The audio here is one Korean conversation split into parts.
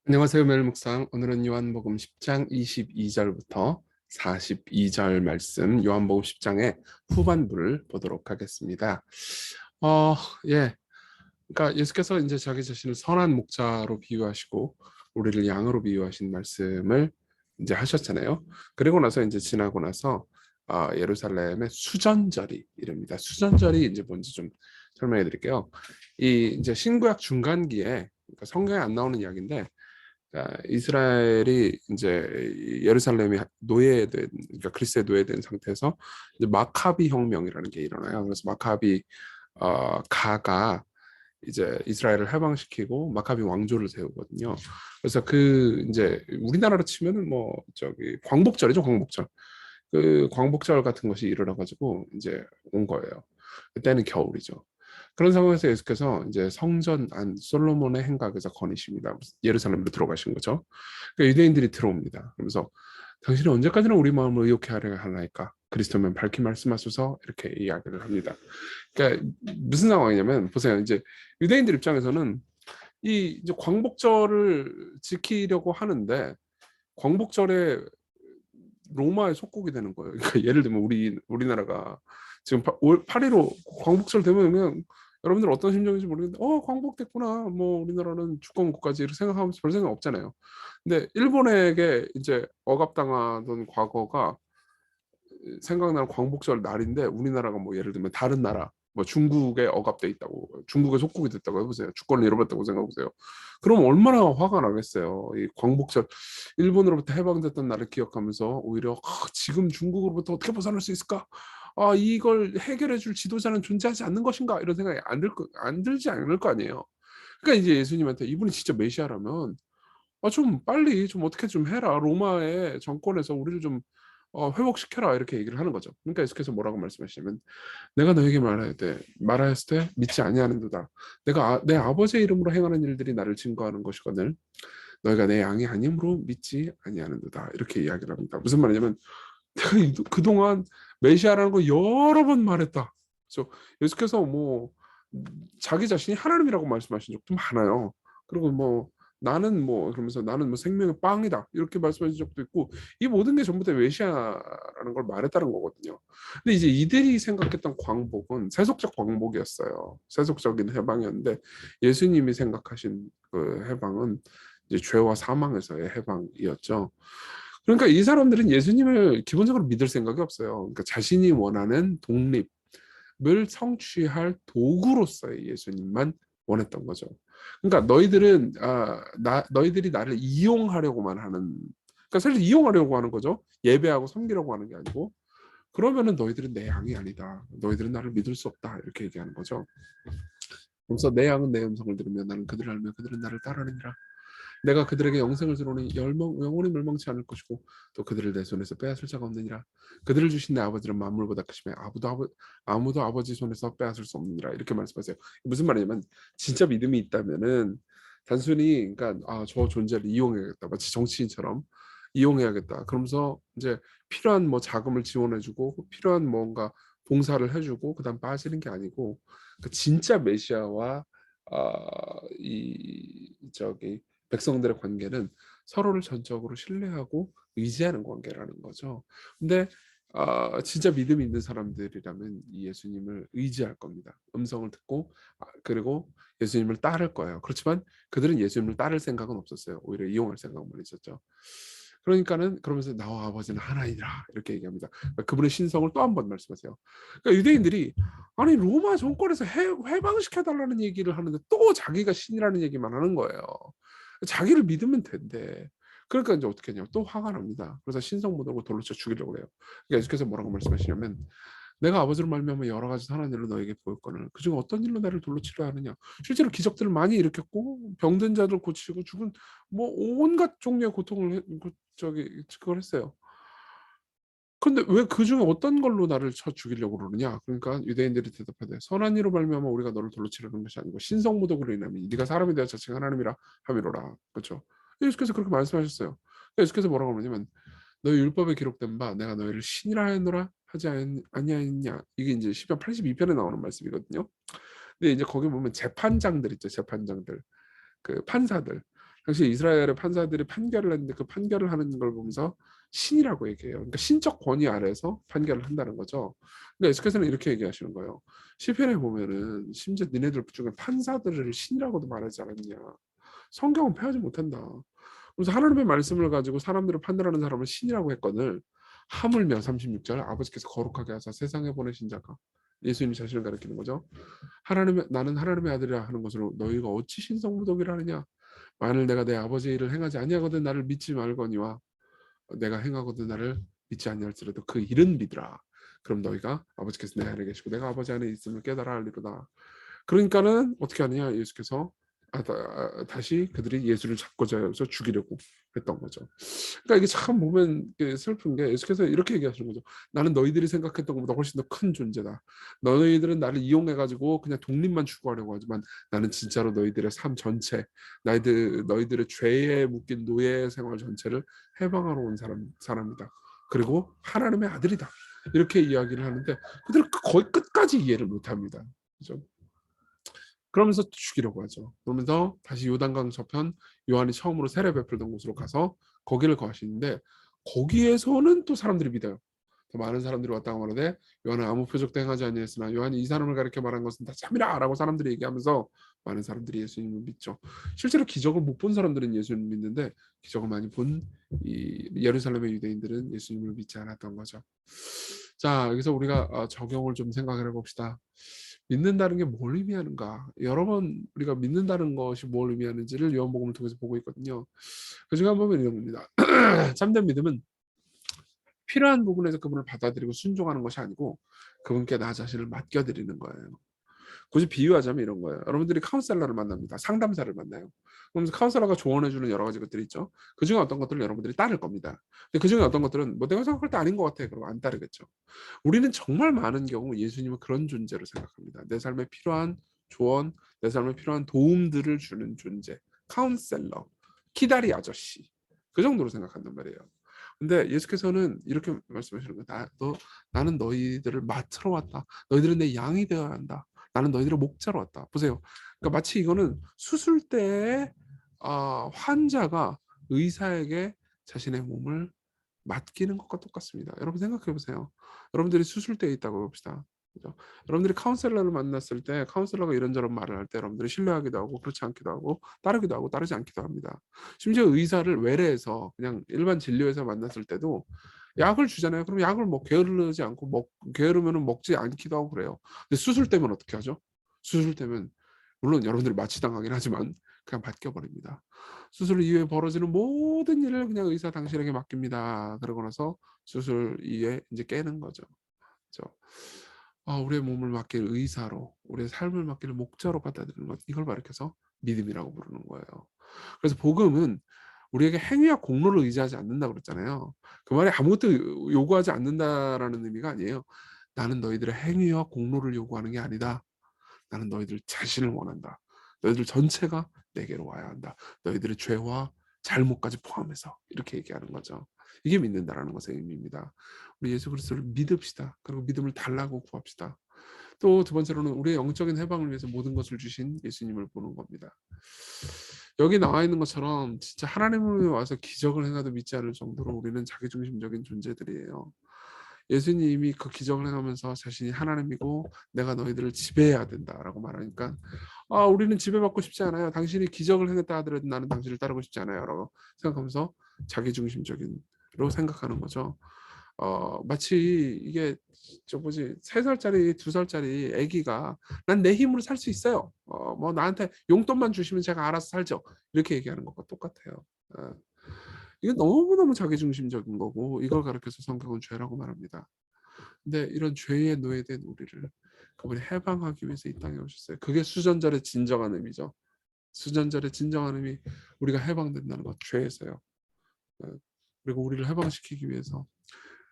안녕하세요, 멜묵상. 오늘은 요한복음 10장 22절부터 42절 말씀, 요한복음 10장의 후반부를 보도록 하겠습니다. 어, 예. 그러니까 예수께서 이제 자기 자신을 선한 목자로 비유하시고 우리를 양으로 비유하신 말씀을 이제 하셨잖아요. 그리고 나서 이제 지나고 나서 예루살렘의 수전절이 이릅니다. 수전절이 이제 뭔지 좀 설명해 드릴게요. 이 이제 신구약 중간기에, 그러니까 성경에 안 나오는 이야기인데, 그러니까 이스라엘이 이제 예루살렘이 노예된, 그러니까 그리스에 노예된 상태에서 이제 마카비 혁명이라는 게 일어나요. 그래서 마카비 가가 이제 이스라엘을 해방시키고 마카비 왕조를 세우거든요. 그래서 그 이제 우리나라로 치면은 뭐 저기 광복절이죠, 광복절. 그 광복절 같은 것이 일어나가지고 이제 온 거예요. 그때는 겨울이죠. 그런 상황에서 예수께서 이제 성전 안 솔로몬의 행각에서 거니십니다. 예루살렘으로 들어가신 거죠. 그러니까 유대인들이 들어옵니다. 그러면서 당신은 언제까지나 우리 마음을 의욕해 하려 하나이까? 그리스도면 밝히 말씀하소서, 이렇게 이야기를 합니다. 그러니까 무슨 상황이냐면 보세요. 이제 유대인들 입장에서는 이 이제 광복절을 지키려고 하는데 광복절에 로마에 속국이 되는 거예요. 그러니까 예를 들면 우리나라가 지금 8.15 광복절 되면 그냥 여러분들 어떤 심정인지 모르겠는데 광복됐구나, 뭐 우리나라는 주권 국가지 이렇게 생각하면서 별 생각 없잖아요. 근데 일본에게 이제 억압당하던 과거가 생각나는 광복절 날인데 우리나라가 뭐 예를 들면 다른 나라 뭐 중국에 억압돼 있다고, 중국에 속국이 됐다고 해보세요. 주권을 잃어버렸다고 생각해보세요. 그럼 얼마나 화가 나겠어요. 이 광복절, 일본으로부터 해방됐던 날을 기억하면서 오히려 지금 중국으로부터 어떻게 벗어날 수 있을까? 이걸 해결해 줄 지도자는 존재하지 않는 것인가? 이런 생각이 안 들지 않을 거 아니에요. 그러니까 이제 예수님한테 이분이 진짜 메시아라면 좀 빨리 좀 어떻게 좀 해라. 로마의 정권에서 우리를 좀 회복시켜라, 이렇게 얘기를 하는 거죠. 그러니까 예수께서 뭐라고 말씀하시냐면, 내가 너에게 말하였을 때 믿지 아니하는도다. 내가 내 아버지의 이름으로 행하는 일들이 나를 증거하는 것이거늘 너희가 내 양이 아님으로 믿지 아니하는도다, 이렇게 이야기를 합니다. 무슨 말이냐면 내가 그동안 메시아라는 거 여러 번 말했다. 그래서 예수께서 뭐 자기 자신이 하나님이라고 말씀하신 적도 많아요. 그리고 뭐 나는 뭐 그러면서 나는 뭐 생명의 빵이다, 이렇게 말씀하신 적도 있고, 이 모든 게 전부 다 메시아라는 걸 말했다는 거거든요. 근데 이제 이들이 생각했던 광복은 세속적 광복이었어요. 세속적인 해방이었는데 예수님이 생각하신 그 해방은 이제 죄와 사망에서의 해방이었죠. 그러니까 이 사람들은 예수님을 기본적으로 믿을 생각이 없어요. 그러니까 자신이 원하는 독립을 성취할 도구로서의 예수님만 원했던 거죠. 그러니까 너희들이 나를 이용하려고만 하는, 그러니까 사실 이용하려고 하는 거죠. 예배하고 섬기려고 하는 게 아니고, 그러면은 너희들은 내 양이 아니다. 너희들은 나를 믿을 수 없다, 이렇게 얘기하는 거죠. 그래서 내 양은 내 음성을 들으며 나는 그들을 알며 그들은 나를 따르느니라. 내가 그들에게 영생을 주노니 영원히 멸망치 않을 것이고 또 그들을 내 손에서 빼앗을 자가 없느니라. 그들을 주신 내 아버지는 만물보다 크시며 아무도 아버지 손에서 빼앗을 수 없느니라, 이렇게 말씀하세요. 무슨 말이냐면 진짜 믿음이 있다면은 단순히, 그러니까 저 존재를 이용해야겠다, 마치 정치인처럼 이용해야겠다, 그러면서 이제 필요한 뭐 자금을 지원해주고 필요한 뭔가 봉사를 해주고 그다음 빠지는 게 아니고, 그 진짜 메시아와 이 저기 백성들의 관계는 서로를 전적으로 신뢰하고 의지하는 관계라는 거죠. 근데 진짜 믿음이 있는 사람들이라면 이 예수님을 의지할 겁니다. 음성을 듣고 그리고 예수님을 따를 거예요. 그렇지만 그들은 예수님을 따를 생각은 없었어요. 오히려 이용할 생각만 있었죠. 그러니까는 그러면서 나와 아버지는 하나이라, 이렇게 얘기합니다. 그러니까 그분의 신성을 또 한 번 말씀하세요. 그러니까 유대인들이 아니 로마 정권에서 해방시켜 달라는 얘기를 하는데 또 자기가 신이라는 얘기만 하는 거예요. 자기를 믿으면 된대. 그러니까 이제 어떻게 하냐, 또 화가 납니다. 그래서 신성 모독으로 돌로 쳐 죽이려고 해요. 그러니까 예수께서 뭐라고 말씀하시냐면, 내가 아버지로 말미암아 여러 가지 선한 일을 너에게 보였거늘 그중 어떤 일로 나를 돌로 치려 하느냐. 실제로 기적들을 많이 일으켰고 병든 자들 고치고 죽은 뭐 온갖 종류의 고통을 그걸 했어요. 근데 왜 그 중에 어떤 걸로 나를 쳐 죽이려고 그러느냐? 그러니까 유대인들이 대답하되 선한 이로 말미암아 우리가 너를 돌로 치려는 것이 아니고 신성모독으로 인하면 네가 사람이 되어 자칭 하나님이라 함이로라. 그렇죠? 예수께서 그렇게 말씀하셨어요. 예수께서 뭐라고 그러냐면 너희 율법에 기록된 바 내가 너희를 신이라 하노라 하지 아니하였냐. 이게 이제 시편 82편에 나오는 말씀이거든요. 근데 이제 거기 보면 재판장들 있죠. 재판장들. 그 판사들, 당시 이스라엘의 판사들이 판결을 했는데 그 판결을 하는 걸 보면서 신이라고 얘기해요. 그러니까 신적 권위 아래에서 판결을 한다는 거죠. 그러니까 에스겔서는 이렇게 얘기하시는 거예요. 시편에 보면은 심지어 니네들 중에 판사들을 신이라고도 말하지 않았냐. 성경은 패하지 못한다. 그래서 하나님의 말씀을 가지고 사람들을 판단하는 사람을 신이라고 했거늘 하물며 36절 아버지께서 거룩하게 하사 세상에 보내신 자가 예수님 자신을 가리키는 거죠. 하나님의 나는 하나님의 아들이라 하는 것으로 너희가 어찌 신성모독이라 하느냐. 만일 내가 내 아버지의 일을 행하지 아니하거든 나를 믿지 말거니와 내가 행하거든 나를 믿지 아니할지라도 그 일은 믿으라. 그럼 너희가 아버지께서 내 안에 계시고 내가 아버지 안에 있음을 깨달아 알리로다. 그러니까는 어떻게 하느냐 예수께서 다시 그들이 예수를 잡고자 해서 죽이려고 했던 거죠. 그러니까 이게 참 보면 슬픈 게 예수께서 이렇게 얘기하시는 거죠. 나는 너희들이 생각했던 것보다 훨씬 더 큰 존재다. 너희들은 나를 이용해가지고 그냥 독립만 추구하려고 하지만 나는 진짜로 너희들의 삶 전체, 너희들의 죄에 묶인 노예 생활 전체를 해방하러 온 사람이다. 그리고 하나님의 아들이다. 이렇게 이야기를 하는데 그들은 거의 끝까지 이해를 못합니다. 그죠? 그러면서 죽이려고 하죠. 그러면서 다시 요단강 저편 요한이 처음으로 세례 베풀던 곳으로 가서 거기를 거하시는데 거기에서는 또 사람들이 믿어요. 더 많은 사람들이 왔다고 말하되 요한은 아무 표적도 행하지 아니했으나 요한이 이 사람을 가리켜 말한 것은 다 참이라라고 사람들이 얘기하면서 많은 사람들이 예수님을 믿죠. 실제로 기적을 못 본 사람들은 예수님을 믿는데 기적을 많이 본 이 예루살렘의 유대인들은 예수님을 믿지 않았던 거죠. 자, 여기서 우리가 적용을 좀 생각을 해봅시다. 믿는다는 게 뭘 의미하는가? 여러 번 우리가 믿는다는 것이 뭘 의미하는지를 요한복음을 통해서 보고 있거든요. 그중에 한 부분이 이런 겁니다. 참된 믿음은 필요한 부분에서 그분을 받아들이고 순종하는 것이 아니고 그분께 나 자신을 맡겨드리는 거예요. 굳이 비유하자면 이런 거예요. 여러분들이 카운셀러를 만납니다. 상담사를 만나요. 그러면서 카운셀러가 조언해주는 여러 가지 것들이 있죠. 그중에 어떤 것들을 여러분들이 따를 겁니다. 근데 그중에 어떤 것들은 뭐 내가 생각할 때 아닌 것 같아. 그러고 안 따르겠죠. 우리는 정말 많은 경우 예수님을 그런 존재로 생각합니다. 내 삶에 필요한 조언, 내 삶에 필요한 도움들을 주는 존재. 카운셀러, 키다리 아저씨. 그 정도로 생각한단 말이에요. 근데 예수께서는 이렇게 말씀하시는 거예요. 나는 너희들을 맡으러 왔다. 너희들은 내 양이 되어야 한다. 나는 너희들을 목자로 왔다. 보세요. 그러니까 마치 이거는 수술 때에 환자가 의사에게 자신의 몸을 맡기는 것과 똑같습니다. 여러분 생각해 보세요. 여러분들이 수술대에 있다고 봅시다. 그죠? 여러분들이 카운셀러를 만났을 때 카운셀러가 이런저런 말을 할 때 여러분들이 신뢰하기도 하고 그렇지 않기도 하고 따르기도 하고 따르지 않기도 합니다. 심지어 의사를 외래에서 그냥 일반 진료에서 만났을 때도 약을 주잖아요. 그럼 약을 뭐 게으르지 않고 게으르면은 먹지 않기도 하고 그래요. 근데 수술 때면 어떻게 하죠? 수술 때면 물론 여러분들이 마취당하긴 하지만 그냥 맡겨버립니다. 수술 이후에 벌어지는 모든 일을 그냥 의사 당신에게 맡깁니다. 그러고 나서 수술 이후에 이제 깨는 거죠. 그렇죠? 우리의 몸을 맡길 의사로, 우리의 삶을 맡길 목자로 받아들이는 것, 이걸 가리켜서 믿음이라고 부르는 거예요. 그래서 복음은 우리에게 행위와 공로를 의지하지 않는다고 그랬잖아요. 그 말이 아무것도 요구하지 않는다라는 의미가 아니에요. 나는 너희들의 행위와 공로를 요구하는 게 아니다. 나는 너희들 자신을 원한다. 너희들 전체가 내게로 와야 한다. 너희들의 죄와 잘못까지 포함해서 이렇게 얘기하는 거죠. 이게 믿는다라는 것의 의미입니다. 우리 예수 그리스도를 믿읍시다. 그리고 믿음을 달라고 구합시다. 또 두 번째로는 우리의 영적인 해방을 위해서 모든 것을 주신 예수님을 보는 겁니다. 여기 나와 있는 것처럼 진짜 하나님이 와서 기적을 행하도 믿지 않을 정도로 우리는 자기중심적인 존재들이에요. 예수님이 그 기적을 행하면서 자신이 하나님이고 내가 너희들을 지배해야 된다라고 말하니까 우리는 지배받고 싶지 않아요. 당신이 기적을 행했다 하더라도 나는 당신을 따르고 싶지 않아요. 라고 생각하면서 자기중심적인로 생각하는 거죠. 마치 이게 저 뭐지 3살짜리 2살짜리 아기가 난 내 힘으로 살 수 있어요. 뭐 나한테 용돈만 주시면 제가 알아서 살죠. 이렇게 얘기하는 것과 똑같아요. 어, 이게 너무너무 자기중심적인 거고 이걸 가르쳐서 성경은 죄라고 말합니다. 근데 이런 죄에 노예된 우리를 그분이 해방하기 위해서 이 땅에 오셨어요. 그게 수전절의 진정한 의미죠. 수전절의 진정한 의미 우리가 해방된다는 것 죄에서요. 그리고 우리를 해방시키기 위해서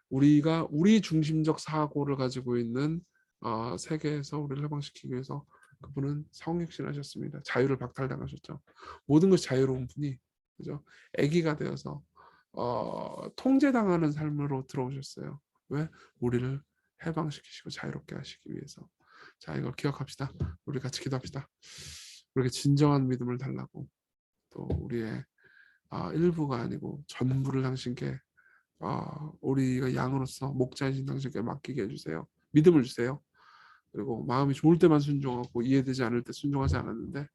우리가 우리 중심적 사고를 가지고 있는 세계에서 우리를 해방시키기 위해서 그분은 성육신하셨습니다. 자유를 박탈당하셨죠. 모든 것이 자유로운 분이 그죠? 아기가 되어서 통제당하는 삶으로 들어오셨어요. 왜? 우리를 해방시키시고 자유롭게 하시기 위해서. 자, 이걸 기억합시다. 우리 같이 기도합시다. 그렇게 진정한 믿음을 달라고 또 우리의 일부가 아니고 전부를 당신께 우리가 양으로서 목자이신 당신께 맡기게 해주세요. 믿음을 주세요. 그리고 마음이 좋을 때만 순종하고 이해되지 않을 때 순종하지 않았는데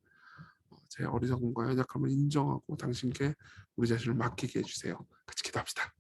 제 어리석음과 연약함을 인정하고 당신께 우리 자신을 맡기게 해주세요. 같이 기도합시다.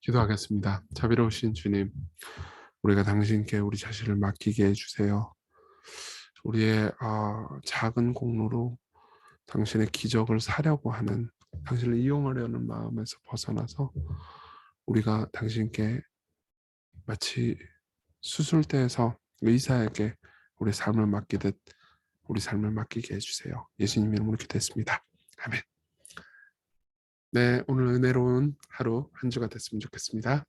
기도하겠습니다. 자비로우신 주님, 우리가 당신께 우리 자신을 맡기게 해주세요. 우리의 작은 공로로 당신의 기적을 사려고 하는, 당신을 이용하려는 마음에서 벗어나서 우리가 당신께 마치 수술대에서 의사에게 우리 삶을 맡기듯 우리 삶을 맡기게 해주세요. 예수님 이름으로 기도했습니다. 아멘. 네, 오늘 은혜로운 하루 한 주가 됐으면 좋겠습니다.